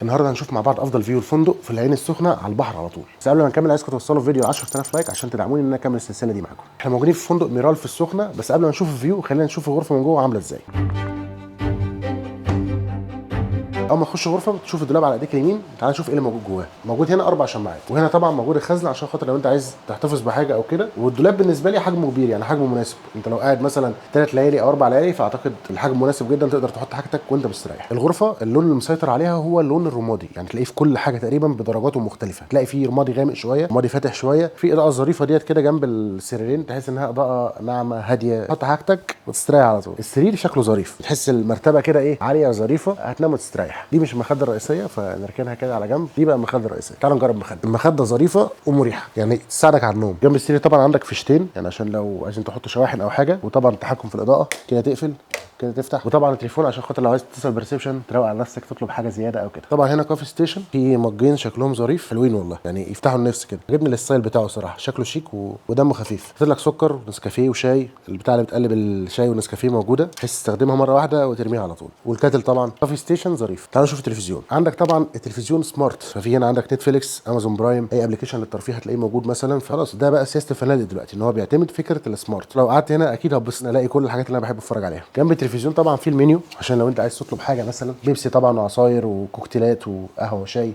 النهارده هنشوف مع بعض افضل فيو الفندق في العين السخنه على البحر على طول. بس قبل ما نكمل عايزكم توصلوا الفيديو 10000 لايك عشان تدعموني ان انا اكمل السلسله دي معاكم. احنا موجودين في فندق ميرال في السخنه، بس قبل ما نشوف الفيو خلينا نشوف الغرفه من جوه عامله ازاي. اول ما تخش غرفه تشوف الدولاب على ايديك اليمين، تعال نشوف ايه اللي موجود جواه. موجود هنا 4 شماعات، وهنا طبعا موجود الخزنه عشان خاطر لو انت عايز تحتفظ بحاجه او كده. والدولاب بالنسبه لي حجمه كبير، يعني حجمه مناسب. انت لو قاعد مثلا 3 ليالي او 4 ليالي فاعتقد الحجم مناسب جدا، تقدر تحط حاجتك وانت مستريح. الغرفه اللون اللي مسيطر عليها هو اللون الرمادي، يعني تلاقيه في كل حاجه تقريبا بدرجاته مختلفه. تلاقي فيه رمادي غامق شويه، رمادي فاتح شويه، في اضاءه ظريفه ديت كده جنب السريرين، تحس انها اضاءه ناعمه هاديه، تحط حاجتك وتستريح على طول. السرير شكله ظريف، تحس المرتبه كده ايه عاليه وظريفه، هتنام وتستريح. دي مش المخده الرئيسيه فنركنها كده على جنب، دي بقى المخده الرئيسيه. تعالوا نجرب مخده. المخده ظريفه ومريحه، يعني تساعدك على النوم. جنب السرير طبعا عندك فيشتين، يعني عشان لو عايزين تحط شواحن او حاجه، وطبعا التحكم في الاضاءه كده تقفل كده تفتح، وطبعا التليفون عشان خاطر لو عايز تتصل بريسبشن تروق على نفسك تطلب حاجه زياده او كده. طبعا هنا كوفي ستيشن، في مجين شكلهم ظريف حلوين والله، يعني يفتحوا النفس كده. عجبني الستايل بتاعه صراحه، شكله شيك ودمه خفيف. حاطط لك سكر ونسكافيه وشاي، البتاع اللي بتقلب الشاي والنسكافيه موجوده، تحس تستخدمها مره واحده وترميها على طول. والكاتل طبعا. كوفي ستيشن ظريف. تعالوا نشوف التلفزيون. عندك طبعا التلفزيون سمارت، ففي هنا عندك نتفليكس، امازون برايم، اي ابلكيشن للترفيه هتلاقيه موجود مثلا. فخلاص ده بقى سياسه الفنادق دلوقتي، ان هو بيعتمد فكره السمارت. لو قعدت هنا اكيد هتبص الاقي كل الحاجات اللي انا بحب اتفرج عليها. جنب التلفزيون طبعا في المنيو، عشان لو انت عايز تطلب حاجه مثلا بيبسي طبعا وعصاير وكوكتيلات وقهوه وشاي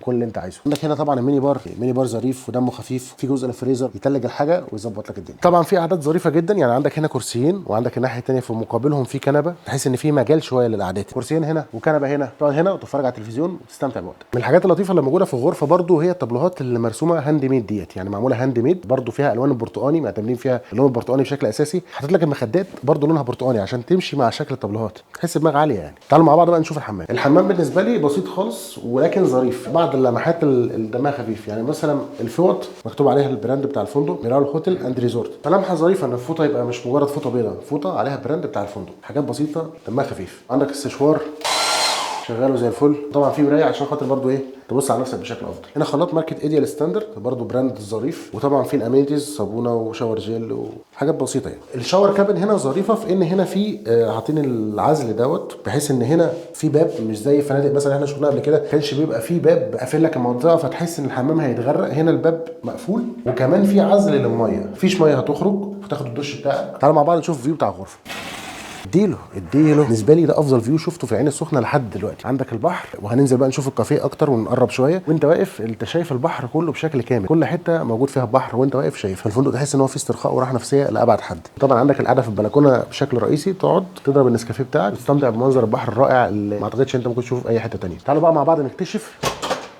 وكل اللي انت عايزه. عندك هنا طبعا الميني بار، الميني بار ظريف ودمه خفيف، في جزء الفريزر يتلج الحاجه ويظبط لك الدنيا. طبعا في قعدات ظريفه جدا، يعني عندك هنا كرسيين، وعندك الناحيه الثانيه في مقابلهم في كنبه، تحس ان في مجال شويه للقعدات. كرسيين هنا وكنبه هنا، تقعد هنا وتتفرج على التلفزيون وتستمتع بوقتك. من الحاجات اللطيفه اللي موجوده في الغرفه برده هي الطابلوهات اللي مرسومه هاند ميد ديت، يعني معموله هاند ميد برده، فيها الوان البرتقاني، معتمدين فيها اللون البرتقاني بشكل اساسي. حاطط لك المخدات برده لونها برتقاني عشان تمشي مع شكل الطابلوهات، تحس دماغ عاليه يعني. تعالوا مع بعض بقى نشوف الحمام. الحمام بالنسبه لي بسيط خالص ولكن ظريف، بعض اللمحات دمها خفيف، يعني مثلا الفوط مكتوب عليها البراند بتاع الفندق، ميرال هوتيل اند ريزورت. فلمحه ظريفه ان الفوطه يبقى مش مجرد فوطه بيضاء، فوطه عليها البراند بتاع الفندق. حاجات بسيطه دمها خفيف. عندك السشوار شغاله زي الفل، طبعا في مرايه عشان خاطر برضو ايه تبص على نفسك بشكل افضل. هنا خلاط ماركه ايديال ستاندرد، برضو براند ظريف، وطبعا في الامينيتيز صابونه وشاور جيل وحاجات بسيطه يعني. الشاور كابن هنا ظريفه في ان هنا في حاطين العزل دوت، بحيث ان هنا في باب، مش زي فنادق مثلا احنا شفناها قبل كده كانش بيبقى في باب قافل لك المنطقه فتحس ان الحمام هيتغرق. هنا الباب مقفول، وكمان في عزل للميه، مفيش ميه هتخرج وتاخد الدش بتاعك. تعالوا مع بعض نشوف الفيو بتاع الغرفه. اديله بالنسبه لي ده افضل فيو شفته في العين السخنه لحد دلوقتي. عندك البحر، وهننزل بقى نشوف الكافيه اكتر ونقرب شويه. وانت واقف انت شايف البحر كله بشكل كامل، كل حته موجود فيها بحر وانت واقف شايف. فالفندق تحس ان هو فيه استرخاء وراحه نفسيه لابعد حد. طبعا عندك القعده في البلكونه بشكل رئيسي، تقعد تضرب النسكافيه بتاعك وتستمتع بمنظر البحر الرائع اللي ما اعتقدش انت ممكن تشوفه في اي حته ثانيه. تعالوا بقى مع بعض نكتشف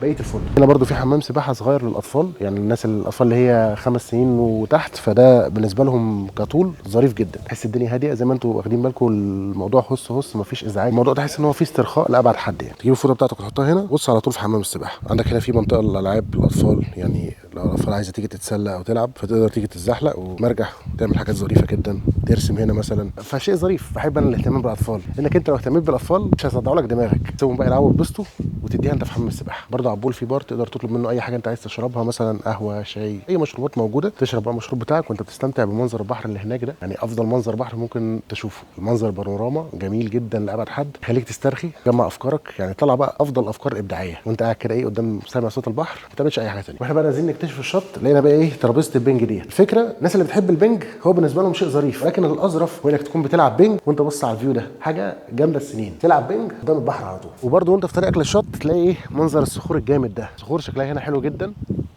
بقيه الفندق. هنا برده في حمام سباحه صغير للاطفال، يعني الناس الاطفال اللي هي 5 سنين وتحت، فده بالنسبه لهم كطول ظريف جدا. تحس الدنيا هاديه زي ما انتم واخدين بالكم، الموضوع هص مفيش ازعاج، الموضوع تحس ان هو فيه استرخاء لابعد حد. يعني تجيب الفوطه بتاعتك وتحطها هنا، بص على طول في حمام السباحه. عندك هنا في منطقه للالعاب للاطفال، يعني لو الاطفال عايزه تيجي تتسلى او تلعب فتقدر تيجي تتزحلق ومرجح وتعمل حاجات ظريفه جدا، ترسم هنا مثلا، فشيء ظريف. بحب انا الاهتمام بالاطفال، انك انت لو اهتميت بالاطفال مش هيصدعوا لك دماغك، تسيبهم بقى يلعبوا ويتبسطوا وتديها انت في حمام السباحه. برضه عبول في بار تقدر تطلب منه اي حاجه انت عايز تشربها، مثلا قهوه شاي اي مشروبات موجوده، تشرب بقى المشروب بتاعك وانت بتستمتع بمنظر البحر اللي هناك ده. يعني افضل منظر بحر ممكن تشوفه، المنظر بانوراما جميل جدا لابعد حد، خليك تسترخي تجمع افكارك، يعني طلع بقى افضل افكار ابداعيه وانت قاعد كده ايه قدام سامع صوت البحر، ما تعملش اي حاجه ثانيه. واحنا بقى نازلين نكتشف الشط، لقينا بقى ايه ترابيزه البنج دي. الفكره الناس اللي بتحب البنج هو بالنسبه لهم شيء ظريف، ولكن الاظرف هو انك تكون بتلعب بنج وانت بص على الفيو ده، حاجه جامده السنين. تلعب بنج قدام البحر على طول. وبرده وانت في طريقك للشط تلاقي ايه منظر الصخور الجامد ده، صخور شكلها هنا حلو جدا،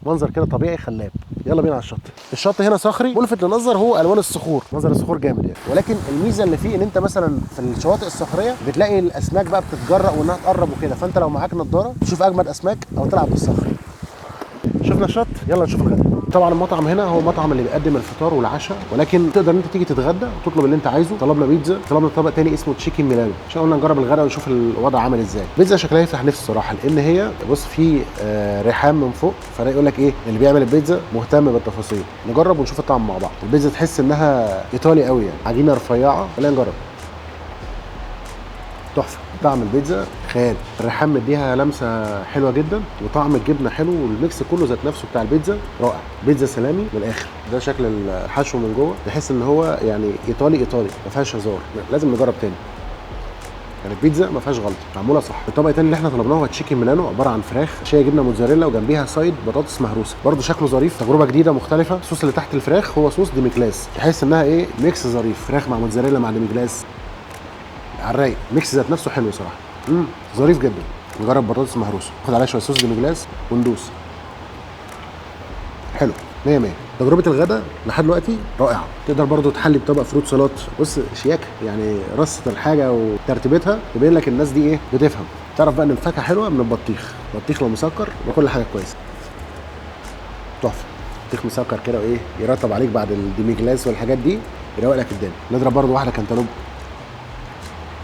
منظر كده طبيعي خلاب. يلا بينا على الشط. الشط هنا صخري، ملفت للنظر هو الوان الصخور، منظر الصخور جامد يعني. ولكن الميزه اللي فيه ان انت مثلا في الشواطئ الصخريه بتلاقي الاسماك بقى بتتجرأ وانها تقرب وكده، فانت لو معاك نضاره تشوف اجمد اسماك او تلعب بالصخر. شفنا الشط، يلا نشوف الغدا. طبعا المطعم هنا هو المطعم اللي بيقدم الفطار والعشاء، ولكن تقدر ان انت تيجي تتغدى وتطلب اللي انت عايزه. طلبنا بيتزا، طلبنا طبق تاني اسمه تشيكن ميلانو، عشان قلنا نجرب الغدا ونشوف الوضع عامل ازاي. البيتزا شكلها يفتح نفس الصراحه، لان هي بص في ريحان من فوق، فده يقول لك ايه اللي بيعمل البيتزا مهتم بالتفاصيل. نجرب ونشوف الطعم مع بعض. البيتزا تحس انها ايطالي قوي، يعني عجينه رفيعه. خلينا نجرب. تحفه، طعم البيتزا خيال. الريحان مديها لمسه حلوه جدا، وطعم الجبنه حلو، والميكس كله ذات نفسه بتاع البيتزا رائع. بيتزا سلامي من الاخر. ده شكل الحشو من جوه، تحس ان هو يعني ايطالي ما فيهاش هزار. لازم نجرب تاني. يعني البيتزا ما فيهاش غلطه، معموله صح. الطبق الثاني اللي احنا طلبناه هو تشيكن ميلانو، عباره عن فراخ شايه جبنه موتزاريلا وجنبيها سايد بطاطس مهروسه، برده شكله ظريف، تجربه جديده مختلفه. الصوص اللي تحت الفراخ هو صوص ديميجلاس، تحس انها ايه ميكس ظريف، فراخ مع موتزاريلا مع ديميجلاس على الرايق. ميكس ذات نفسه حلو صراحه، ظريف جدا. نجرب بطاطس مهروسه، ناخد عليها شويه صوص ديميجلاس وندوس. حلو 100 100. تجربه الغداء لحد دلوقتي رائعه. تقدر برضو تحلي بطبق فروت سلطات، بص شياكه يعني، رصه الحاجه وترتيبتها تبين لك الناس دي ايه بتفهم. تعرف بقى ان الفاكهه حلوه من البطيخ، البطيخ لو مسكر وكل حاجه كويسه، تحفه. بطيخ مسكر كده وايه يرطب عليك بعد الديميجلاس والحاجات دي، يروق لك الدنيا. نضرب برضو واحده كانتالوب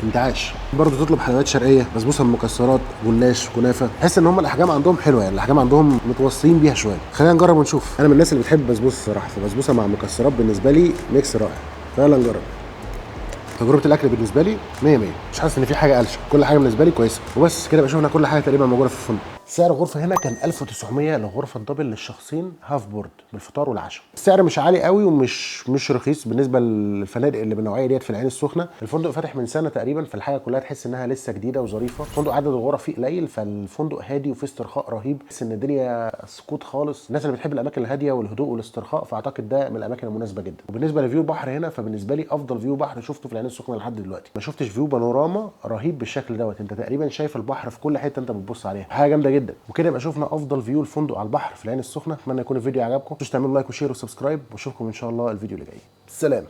انتعاش. برضه تطلب حلويات شرقيه، بسبوسه بمكسرات، جلاش، كنافه، تحس ان هم الاحجام عندهم حلوه، يعني الاحجام عندهم متوسطين بيها شويه. خلينا نجرب ونشوف. انا من الناس اللي بتحب البسبوسه الصراحه، فبسبوسه مع مكسرات بالنسبه لي ميكس رائع. فيلا نجرب. تجربه الاكل بالنسبه لي 100 100، مش حاسس ان في حاجه قلشه، كل حاجه بالنسبه لي كويسه. وبس كده بقى شفنا كل حاجه تقريبا موجوده في الفندق. سعر الغرفه هنا كان 1900 لغرفه دبل للشخصين هاف بورد بالفطار والعشاء. السعر مش عالي قوي ومش رخيص بالنسبه للفنادق اللي بالنوعيه ديت في العين السخنه. الفندق فاتح من سنه تقريبا، فالحاجه كلها تحس انها لسه جديده وظريفه. الفندق عدد الغرف فيه قليل، فالفندق هادي وفيه استرخاء رهيب، تحس ان الدنيا سكوت خالص. الناس اللي بتحب الاماكن الهاديه والهدوء والاسترخاء، فاعتقد ده من الاماكن المناسبه جدا. وبالنسبه لفيو بحر هنا، فبالنسبه لي افضل فيو بحر شفته في العين السخنه لحد دلوقتي. ما شفتش فيو بانوراما رهيب بالشكل دوت، انت تقريبا شايف البحر في كل حته انت بتبص عليها، حاجه جامده جدا. وكده يبقى شفنا افضل فيو الفندق على البحر في العين السخنه. اتمنى يكون الفيديو عجبكم، مش تعملوا لايك وشير وسبسكرايب، واشوفكم ان شاء الله الفيديو اللي جاي. سلام.